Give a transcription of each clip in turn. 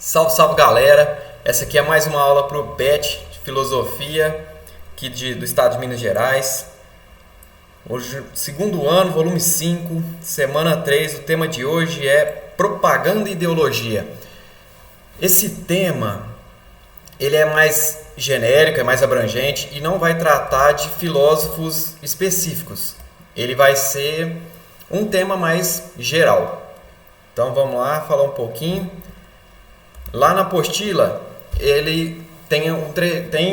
Salve, salve galera! Essa aqui é mais uma aula para o PET de Filosofia aqui do estado de Minas Gerais. Hoje, segundo ano, volume 5, semana 3. O tema de hoje é propaganda e ideologia. Esse tema ele é mais genérico, é mais abrangente e não vai tratar de filósofos específicos. Ele vai ser um tema mais geral. Então vamos lá falar um pouquinho. Lá na apostila, ele tem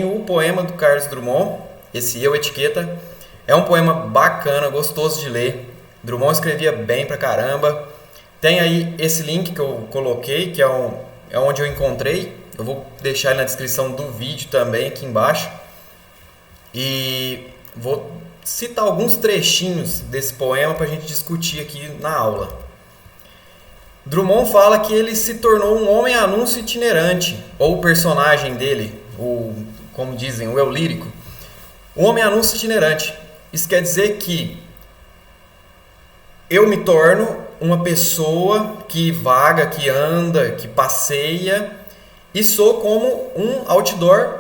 o poema do Carlos Drummond, esse Eu, Etiqueta. É um poema bacana, gostoso de ler. Drummond escrevia bem pra caramba. Tem aí esse link que eu coloquei, que é onde eu encontrei. Eu vou deixar aí na descrição do vídeo também, aqui embaixo. E vou citar alguns trechinhos desse poema para a gente discutir aqui na aula. Drummond fala que ele se tornou um homem-anúncio itinerante, ou o personagem dele, como dizem, o eu lírico. Um homem-anúncio itinerante. Isso quer dizer que eu me torno uma pessoa que vaga, que anda, que passeia e sou como um outdoor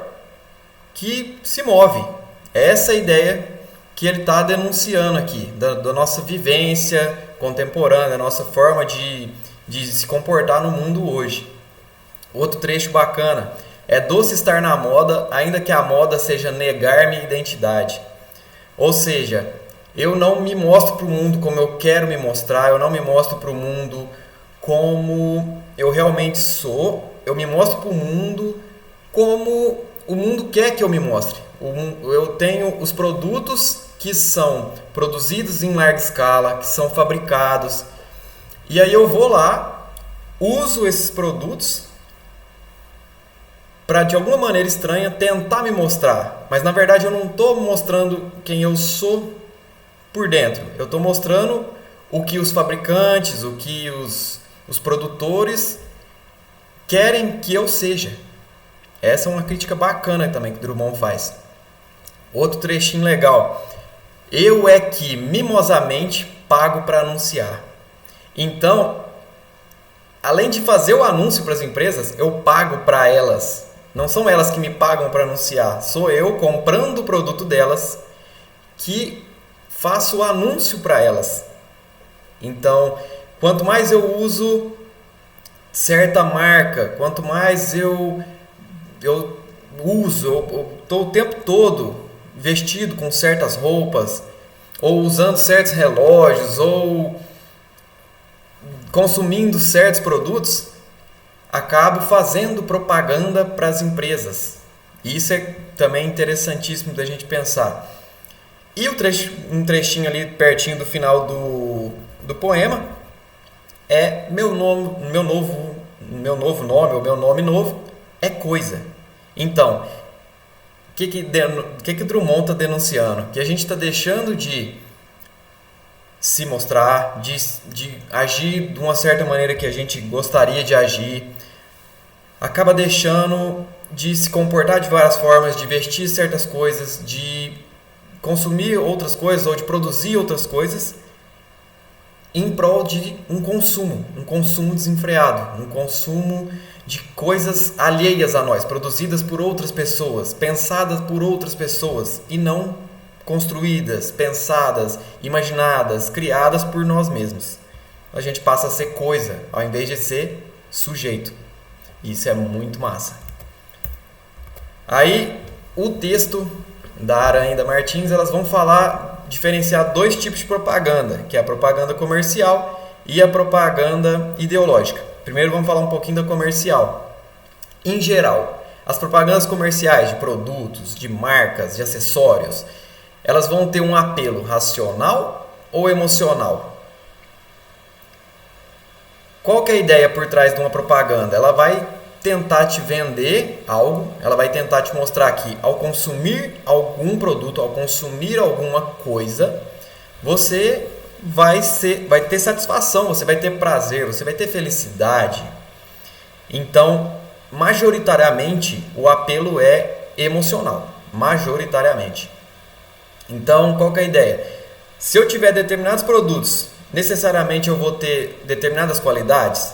que se move. Essa é a ideia que ele está denunciando aqui, da nossa vivência contemporânea, da nossa forma de se comportar no mundo hoje. Outro trecho bacana. É doce estar na moda, ainda que a moda seja negar minha identidade. Ou seja, eu não me mostro para o mundo como eu quero me mostrar, eu não me mostro para o mundo como eu realmente sou, eu me mostro para o mundo como o mundo quer que eu me mostre. Eu tenho os produtos que são produzidos em larga escala, que são fabricados, e aí eu vou lá, uso esses produtos para de alguma maneira estranha tentar me mostrar. Mas na verdade eu não estou mostrando quem eu sou por dentro. Eu estou mostrando o que os fabricantes, o que os produtores querem que eu seja. Essa é uma crítica bacana também que Drummond faz. Outro trechinho legal. Eu é que mimosamente pago para anunciar. Então, além de fazer o anúncio para as empresas, eu pago para elas. Não são elas que me pagam para anunciar. Sou eu comprando o produto delas que faço o anúncio para elas. Então, quanto mais eu uso certa marca, quanto mais eu uso, eu estou o tempo todo vestido com certas roupas, ou usando certos relógios, ou consumindo certos produtos, acabo fazendo propaganda para as empresas. Isso é também interessantíssimo da gente pensar. E um trechinho ali pertinho do final do poema é meu novo nome, ou meu nome novo é coisa. Então, o que Drummond está denunciando? Que a gente está deixando de se mostrar, de agir de uma certa maneira que a gente gostaria de agir, acaba deixando de se comportar de várias formas, de vestir certas coisas, de consumir outras coisas ou de produzir outras coisas em prol de um consumo desenfreado, um consumo de coisas alheias a nós, produzidas por outras pessoas, pensadas por outras pessoas e não construídas, pensadas, imaginadas, criadas por nós mesmos. A gente passa a ser coisa, ao invés de ser sujeito. Isso é muito massa. Aí, o texto da Aranha e da Martins, elas vão diferenciar dois tipos de propaganda, que é a propaganda comercial e a propaganda ideológica. Primeiro vamos falar um pouquinho da comercial. Em geral, as propagandas comerciais de produtos, de marcas, de acessórios, elas vão ter um apelo racional ou emocional? Qual que é a ideia por trás de uma propaganda? Ela vai tentar te vender algo, ela vai tentar te mostrar que ao consumir algum produto, ao consumir alguma coisa, você vai ter satisfação, você vai ter prazer, você vai ter felicidade. Então, majoritariamente, o apelo é emocional. Majoritariamente. Então, qual que é a ideia? Se eu tiver determinados produtos, necessariamente eu vou ter determinadas qualidades?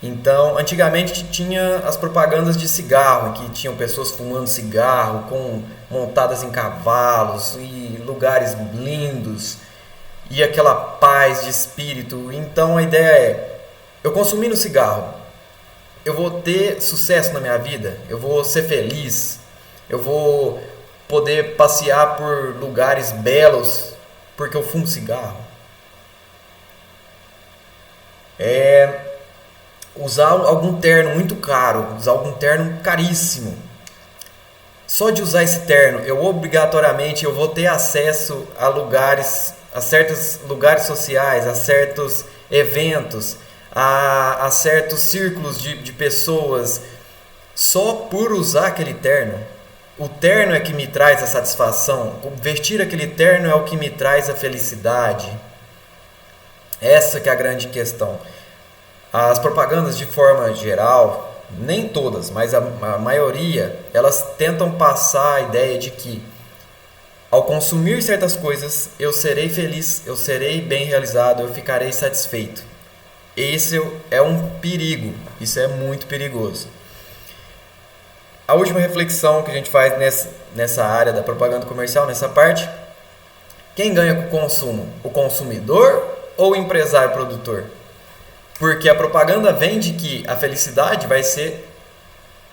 Então, antigamente tinha as propagandas de cigarro, que tinham pessoas fumando cigarro, montadas em cavalos e lugares lindos e aquela paz de espírito. Então a ideia é: eu consumindo cigarro, eu vou ter sucesso na minha vida, eu vou ser feliz, eu vou poder passear por lugares belos porque eu fumo cigarro. É usar algum terno muito caro, usar algum terno caríssimo. Só de usar esse terno, eu obrigatoriamente eu vou ter acesso a lugares, a certos lugares sociais, a certos eventos, a certos círculos de pessoas, só por usar aquele terno. O terno é que me traz a satisfação, vestir aquele terno é o que me traz a felicidade. Essa que é a grande questão. As propagandas, de forma geral, nem todas, mas a maioria, elas tentam passar a ideia de que ao consumir certas coisas eu serei feliz, eu serei bem realizado, eu ficarei satisfeito. Esse é um perigo, isso é muito perigoso. A última reflexão que a gente faz nessa área da propaganda comercial, nessa parte: quem ganha com o consumo? O consumidor ou o empresário produtor? Porque a propaganda vende que a felicidade vai ser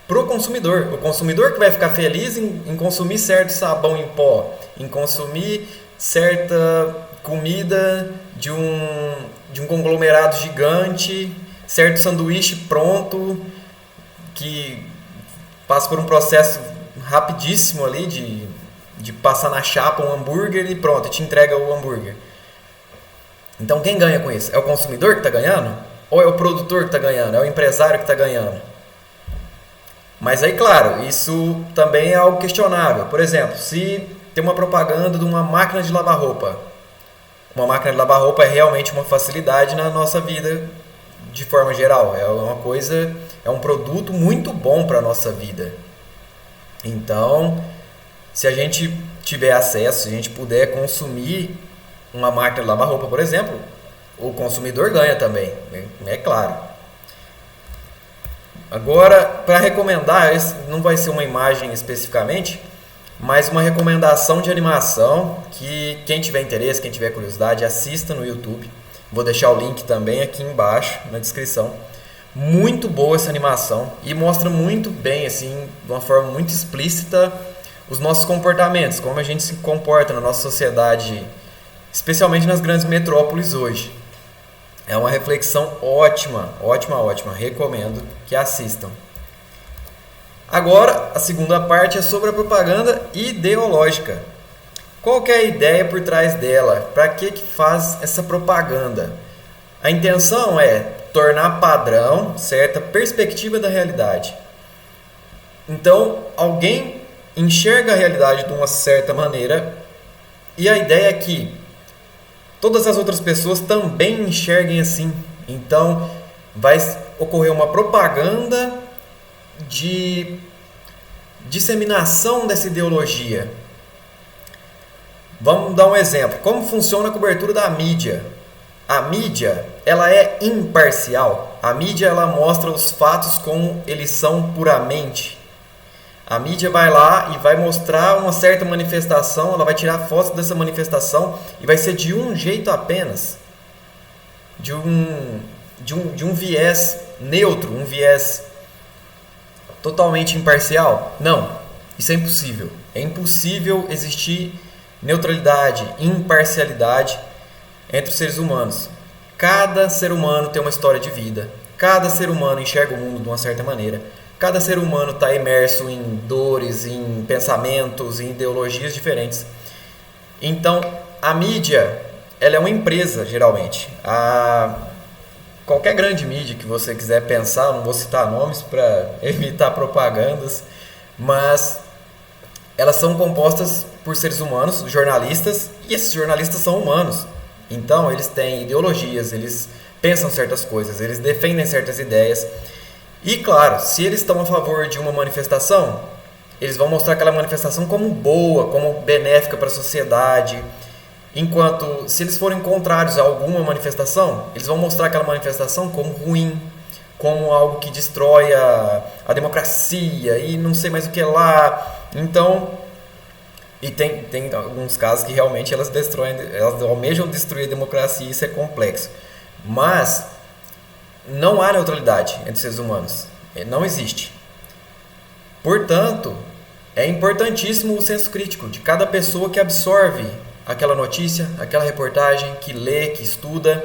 pro consumidor. O consumidor que vai ficar feliz em consumir certo sabão em pó, em consumir certa comida de um conglomerado gigante, certo sanduíche pronto, que passa por um processo rapidíssimo ali de passar na chapa um hambúrguer e pronto, te entrega o hambúrguer. Então quem ganha com isso? É o consumidor que está ganhando? Ou é o produtor que está ganhando? É o empresário que está ganhando? Mas aí, claro, isso também é algo questionável. Por exemplo, se tem uma propaganda de uma máquina de lavar roupa. Uma máquina de lavar roupa é realmente uma facilidade na nossa vida de forma geral. É uma coisa, é um produto muito bom para a nossa vida. Então, se a gente tiver acesso, se a gente puder consumir uma máquina de lavar roupa, por exemplo, o consumidor ganha também, é claro. Agora, para recomendar, não vai ser uma imagem especificamente, mas uma recomendação de animação que quem tiver interesse, quem tiver curiosidade, assista no YouTube. Vou deixar o link também aqui embaixo na descrição. Muito boa essa animação e mostra muito bem, assim, de uma forma muito explícita, os nossos comportamentos, como a gente se comporta na nossa sociedade, especialmente nas grandes metrópoles hoje. É uma reflexão ótima, ótima, ótima. Recomendo que assistam. Agora, a segunda parte é sobre a propaganda ideológica. Qual que é a ideia por trás dela? Para que faz essa propaganda? A intenção é tornar padrão certa perspectiva da realidade. Então, alguém enxerga a realidade de uma certa maneira e a ideia é que todas as outras pessoas também enxerguem assim. Então, vai ocorrer uma propaganda de disseminação dessa ideologia. Vamos dar um exemplo. Como funciona a cobertura da mídia? A mídia, ela é imparcial. A mídia, ela mostra os fatos como eles são puramente. A mídia vai lá e vai mostrar uma certa manifestação, ela vai tirar fotos dessa manifestação e vai ser de um jeito apenas. De um viés neutro, um viés totalmente imparcial. Não, isso é impossível. É impossível existir neutralidade, imparcialidade entre os seres humanos. Cada ser humano tem uma história de vida. Cada ser humano enxerga o mundo de uma certa maneira. Cada ser humano está imerso em dores, em pensamentos, em ideologias diferentes. Então, a mídia, ela é uma empresa, geralmente. Qualquer grande mídia que você quiser pensar, não vou citar nomes para evitar propagandas, mas elas são compostas por seres humanos, jornalistas, e esses jornalistas são humanos. Então, eles têm ideologias, eles pensam certas coisas, eles defendem certas ideias. E claro, se eles estão a favor de uma manifestação, eles vão mostrar aquela manifestação como boa, como benéfica para a sociedade. Enquanto, se eles forem contrários a alguma manifestação, eles vão mostrar aquela manifestação como ruim, como algo que destrói a democracia e não sei mais o que lá. Então, e tem alguns casos que realmente elas almejam destruir a democracia, e isso é complexo. Mas não há neutralidade entre seres humanos. Não existe. Portanto, é importantíssimo o senso crítico de cada pessoa que absorve aquela notícia, aquela reportagem, que lê, que estuda,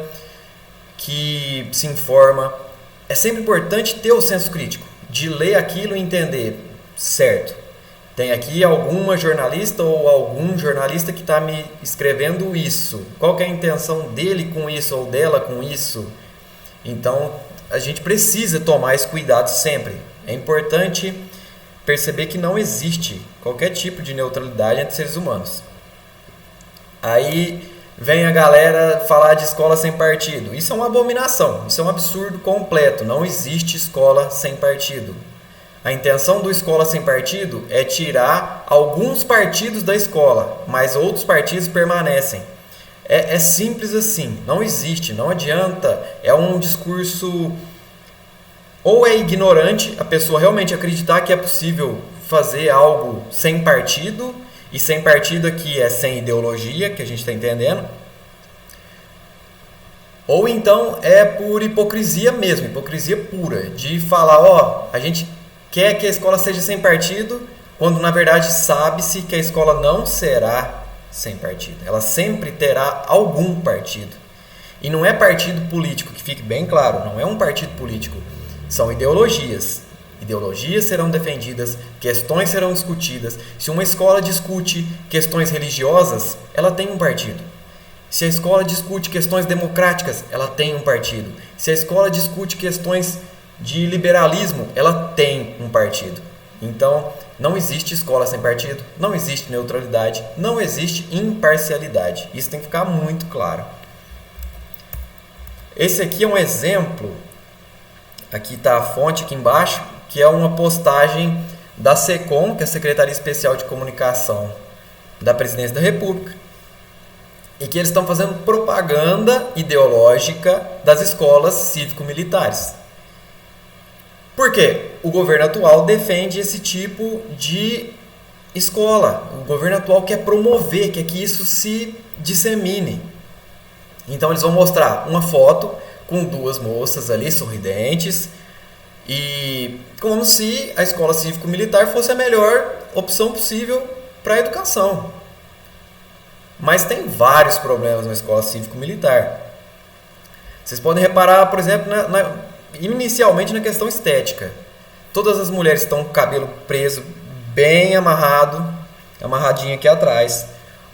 que se informa. É sempre importante ter o senso crítico, de ler aquilo e entender, certo, tem aqui alguma jornalista ou algum jornalista que está me escrevendo isso. Qual que é a intenção dele com isso ou dela com isso? Então, a gente precisa tomar esse cuidado sempre. É importante perceber que não existe qualquer tipo de neutralidade entre seres humanos. Aí vem a galera falar de escola sem partido. Isso é uma abominação, isso é um absurdo completo. Não existe escola sem partido. A intenção do escola sem partido é tirar alguns partidos da escola, mas outros partidos permanecem. É simples assim, não existe, não adianta. É um discurso, ou é ignorante a pessoa realmente acreditar que é possível fazer algo sem partido, e sem partido aqui é sem ideologia, que a gente está entendendo, ou então é por hipocrisia mesmo, hipocrisia pura, de falar, ó, a gente quer que a escola seja sem partido, quando na verdade sabe-se que a escola não será sem partido. Ela sempre terá algum partido. E não é partido político, que fique bem claro, não é um partido político. São ideologias. Ideologias serão defendidas, questões serão discutidas. Se uma escola discute questões religiosas, ela tem um partido. Se a escola discute questões democráticas, ela tem um partido. Se a escola discute questões de liberalismo, ela tem um partido. Então, não existe escola sem partido, não existe neutralidade, não existe imparcialidade. Isso tem que ficar muito claro. Esse aqui é um exemplo, aqui está a fonte aqui embaixo, que é uma postagem da SECOM, que é a Secretaria Especial de Comunicação da Presidência da República, e que eles estão fazendo propaganda ideológica das escolas cívico-militares. Por quê? O governo atual defende esse tipo de escola. O governo atual quer promover, quer que isso se dissemine. Então eles vão mostrar uma foto com duas moças ali sorridentes, e como se a escola cívico-militar fosse a melhor opção possível para a educação. Mas tem vários problemas na escola cívico-militar. Vocês podem reparar, por exemplo, inicialmente na questão estética. Todas as mulheres estão com o cabelo preso, bem amarrado, amarradinho aqui atrás.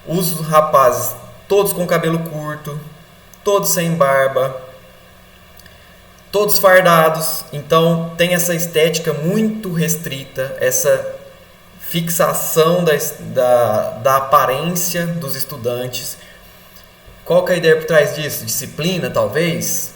Os rapazes, todos com cabelo curto, todos sem barba, todos fardados. Então tem essa estética muito restrita, essa fixação da aparência dos estudantes. Qual que é a ideia por trás disso? Disciplina, talvez?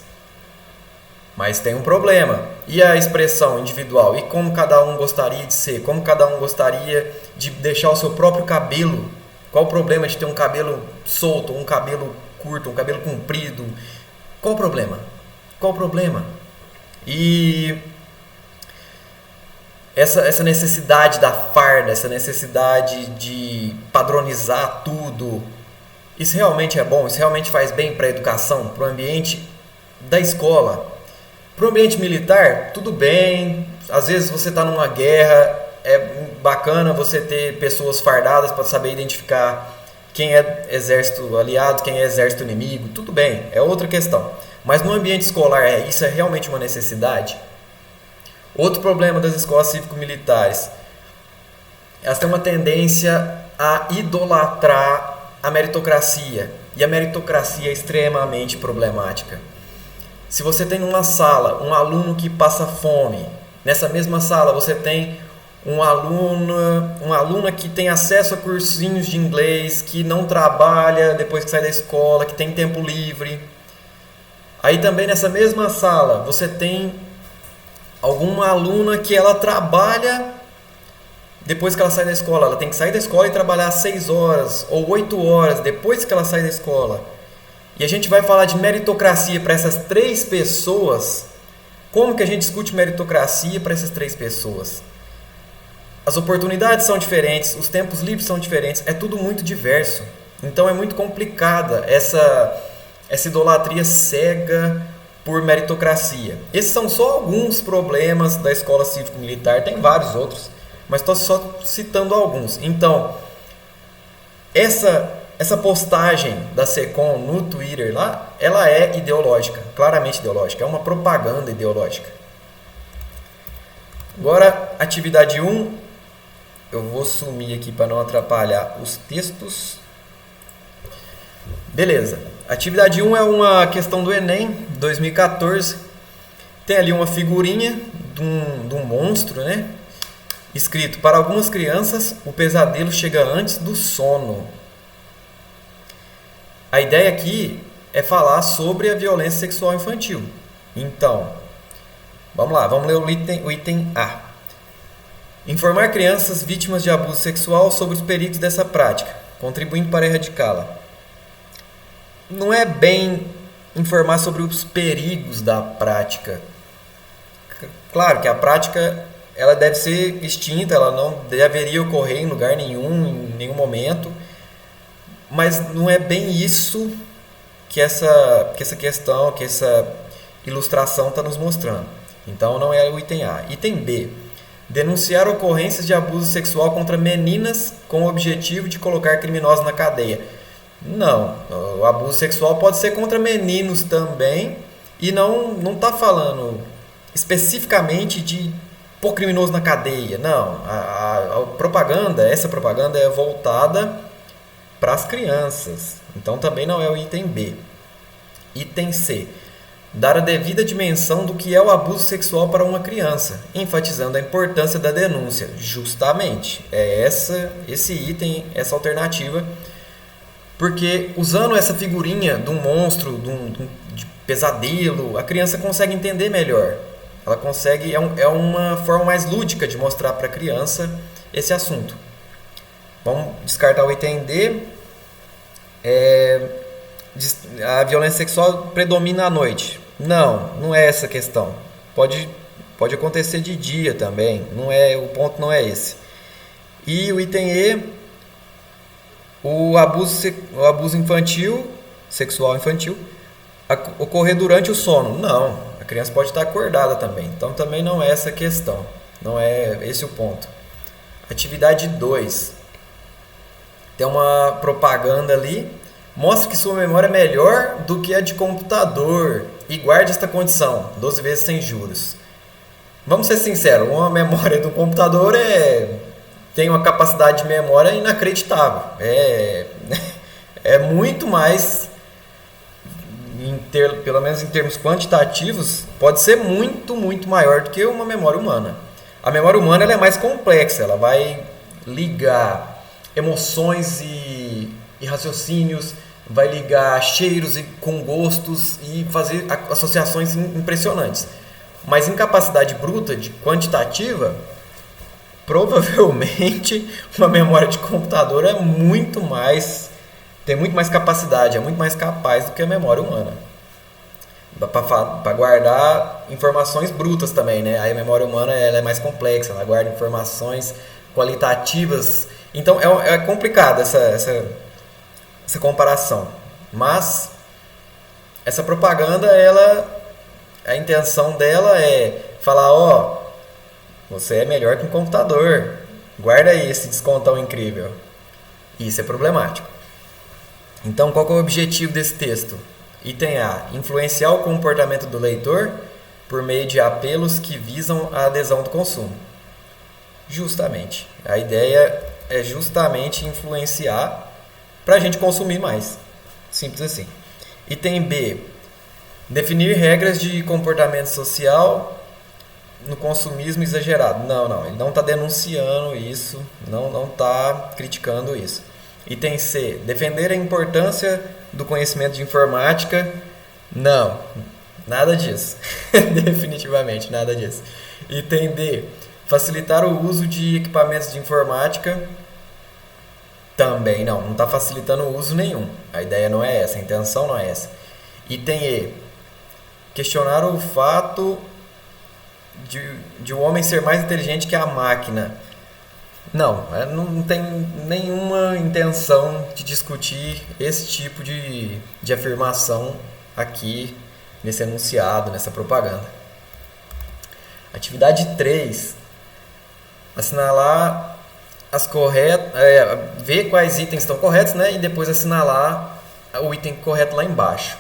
Mas tem um problema. E a expressão individual? E como cada um gostaria de ser? Como cada um gostaria de deixar o seu próprio cabelo? Qual o problema de ter um cabelo solto, um cabelo curto, um cabelo comprido? Qual o problema? Qual o problema? E essa necessidade da farda, essa necessidade de padronizar tudo, isso realmente é bom? Isso realmente faz bem para a educação, para o ambiente da escola? Para o ambiente militar, tudo bem. Às vezes você está numa guerra, é bacana você ter pessoas fardadas para saber identificar quem é exército aliado, quem é exército inimigo. Tudo bem, é outra questão. Mas no ambiente escolar, isso é realmente uma necessidade? Outro problema das escolas cívico-militares, elas têm uma tendência a idolatrar a meritocracia. E a meritocracia é extremamente problemática. Se você tem numa sala um aluno que passa fome, nessa mesma sala você tem uma aluna que tem acesso a cursinhos de inglês, que não trabalha depois que sai da escola, que tem tempo livre. Aí também nessa mesma sala você tem alguma aluna que ela trabalha depois que ela sai da escola. Ela tem que sair da escola e trabalhar 6 horas ou 8 horas depois que ela sai da escola. E a gente vai falar de meritocracia para essas 3 pessoas Como que a gente discute meritocracia para essas 3 pessoas? As oportunidades são diferentes, os tempos livres são diferentes, é tudo muito diverso. Então é muito complicada essa idolatria cega por meritocracia. Esses são só alguns problemas da escola cívico-militar, tem vários outros, mas estou só citando alguns. Então, essa postagem da SECOM no Twitter lá, ela é ideológica, claramente ideológica, é uma propaganda ideológica. Agora, atividade 1, eu vou sumir aqui para não atrapalhar os textos. Beleza. Atividade 1 é uma questão do Enem 2014. Tem ali uma figurinha de um monstro, né? Escrito: para algumas crianças, o pesadelo chega antes do sono. A ideia aqui é falar sobre a violência sexual infantil. Então, vamos lá, vamos ler o item A. Informar crianças vítimas de abuso sexual sobre os perigos dessa prática, contribuindo para erradicá-la. Não é bem informar sobre os perigos da prática. Claro que a prática ela deve ser extinta, ela não deveria ocorrer em lugar nenhum, em nenhum momento, mas não é bem isso que essa questão, que essa ilustração está nos mostrando. Então não é o item A. Item B. Denunciar ocorrências de abuso sexual contra meninas com o objetivo de colocar criminosos na cadeia. Não, o abuso sexual pode ser contra meninos também e não está falando especificamente de pôr criminoso na cadeia. Não, essa propaganda é voltada para as crianças. Então também não é o item B. Item C. Dar a devida dimensão do que é o abuso sexual para uma criança, enfatizando a importância da denúncia. Justamente, é esse item, essa alternativa. Porque usando essa figurinha de um monstro, de pesadelo, a criança consegue entender melhor. Ela consegue, é uma forma mais lúdica de mostrar para a criança esse assunto. Vamos descartar o item D. A violência sexual predomina à noite. Não é essa a questão. Pode acontecer de dia também. O ponto não é esse. E o item E. O abuso infantil, sexual infantil, ocorrer durante o sono. Não, a criança pode estar acordada também. Então também não é essa a questão. Não é esse o ponto. Atividade 2. Tem uma propaganda ali. Mostre que sua memória é melhor do que a de computador e guarde esta condição, 12 vezes sem juros. Vamos ser sinceros, uma memória do computador tem uma capacidade de memória inacreditável. É muito mais, pelo menos em termos quantitativos, pode ser muito, muito maior do que uma memória humana. A memória humana ela é mais complexa, ela vai ligar emoções e raciocínios, vai ligar cheiros com gostos e fazer associações impressionantes. Mas em capacidade bruta, quantitativa, provavelmente uma memória de computador tem muito mais capacidade, é muito mais capaz do que a memória humana. Para guardar informações brutas também, né? Aí a memória humana ela é mais complexa, ela guarda informações qualitativas. Então é complicado essa comparação. Mas essa propaganda, a intenção dela é falar, você é melhor que um computador. Guarda aí esse descontão incrível. Isso é problemático. Então, qual que é o objetivo desse texto? Item A. Influenciar o comportamento do leitor por meio de apelos que visam a adesão do consumo. Justamente. A ideia é justamente influenciar para a gente consumir mais. Simples assim. Item B. Definir regras de comportamento social no consumismo exagerado. Não, ele não está denunciando isso, não está criticando isso. Item C. Defender a importância do conhecimento de informática. Não, nada disso. Definitivamente, nada disso. Item D. Facilitar o uso de equipamentos de informática. Também não está facilitando o uso nenhum. A ideia não é essa, a intenção não é essa. Item E. Questionar o fato de o homem ser mais inteligente que a máquina. Não tem nenhuma intenção de discutir esse tipo de afirmação aqui nesse enunciado, nessa propaganda. Atividade 3. Assinalar as corretas, ver quais itens estão corretos, né? E depois assinalar o item correto lá embaixo.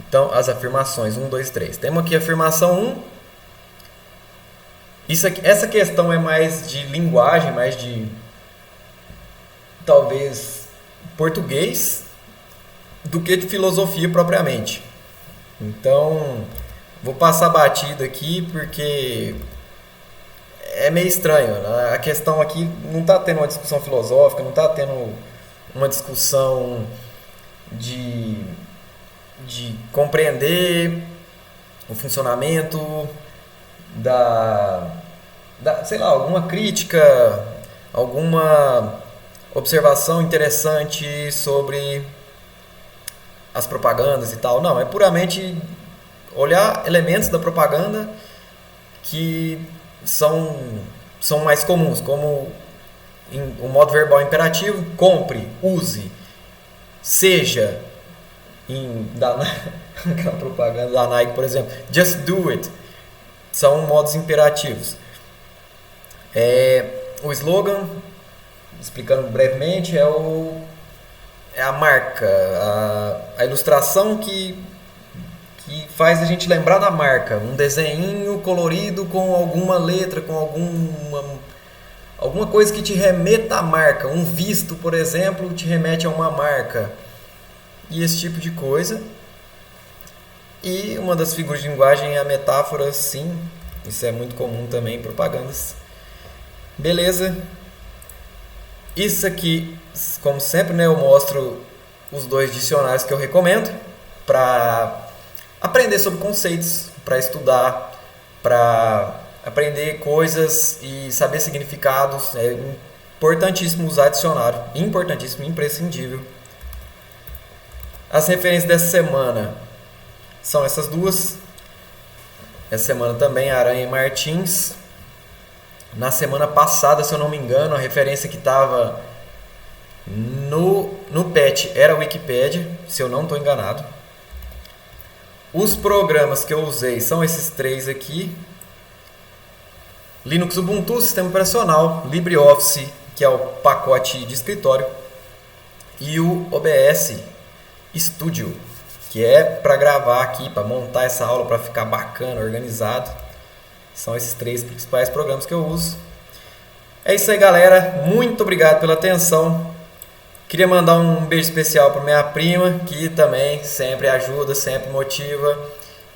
Então, as afirmações 1, 2, 3. Temos aqui a afirmação 1. Essa questão é mais de linguagem, mais de talvez português do que de filosofia propriamente. Então, vou passar batido aqui porque é meio estranho. A questão aqui não está tendo uma discussão filosófica, não está tendo uma discussão de compreender o funcionamento sei lá, alguma crítica, alguma observação interessante sobre as propagandas e tal. Não, é puramente olhar elementos da propaganda que são mais comuns, como o modo verbal imperativo: compre, use, seja, aquela propaganda da Nike, por exemplo, just do it, são modos imperativos. O slogan, explicando brevemente, é a marca, a ilustração que faz a gente lembrar da marca. Um desenho colorido com alguma letra, com alguma coisa que te remeta à marca. Um visto, por exemplo, te remete a uma marca. E esse tipo de coisa. E uma das figuras de linguagem é a metáfora, sim. Isso é muito comum também em propagandas. Beleza. Isso aqui, como sempre, né, eu mostro os 2 dicionários que eu recomendo para aprender sobre conceitos, para estudar, para aprender coisas e saber significados. É importantíssimo usar dicionário, importantíssimo, imprescindível. As referências dessa semana são essas duas. Essa semana também Aranha e Martins. Na semana passada, se eu não me engano, a referência que estava no PET era a Wikipédia, se eu não estou enganado. Os programas que eu usei são esses 3 aqui: Linux Ubuntu, sistema operacional, LibreOffice, que é o pacote de escritório, e o OBS Studio, que é para gravar aqui, para montar essa aula, para ficar bacana, organizado. São esses 3 principais programas que eu uso. É isso aí, galera. Muito obrigado pela atenção. Queria mandar um beijo especial para minha prima, que também sempre ajuda, sempre motiva,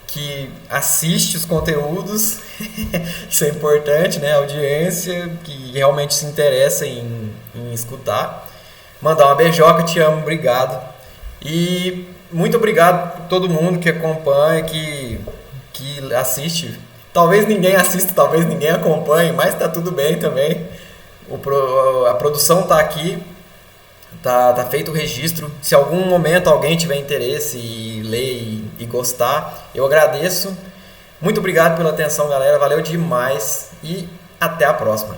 que assiste os conteúdos. Isso é importante, né? A audiência que realmente se interessa em escutar. Mandar uma beijoca, te amo, obrigado. E muito obrigado por todo mundo que acompanha, que assiste. Talvez ninguém assista, talvez ninguém acompanhe, mas tá tudo bem também. A produção tá aqui, tá feito o registro. Se algum momento alguém tiver interesse e ler e gostar, eu agradeço. Muito obrigado pela atenção, galera. Valeu demais e até a próxima.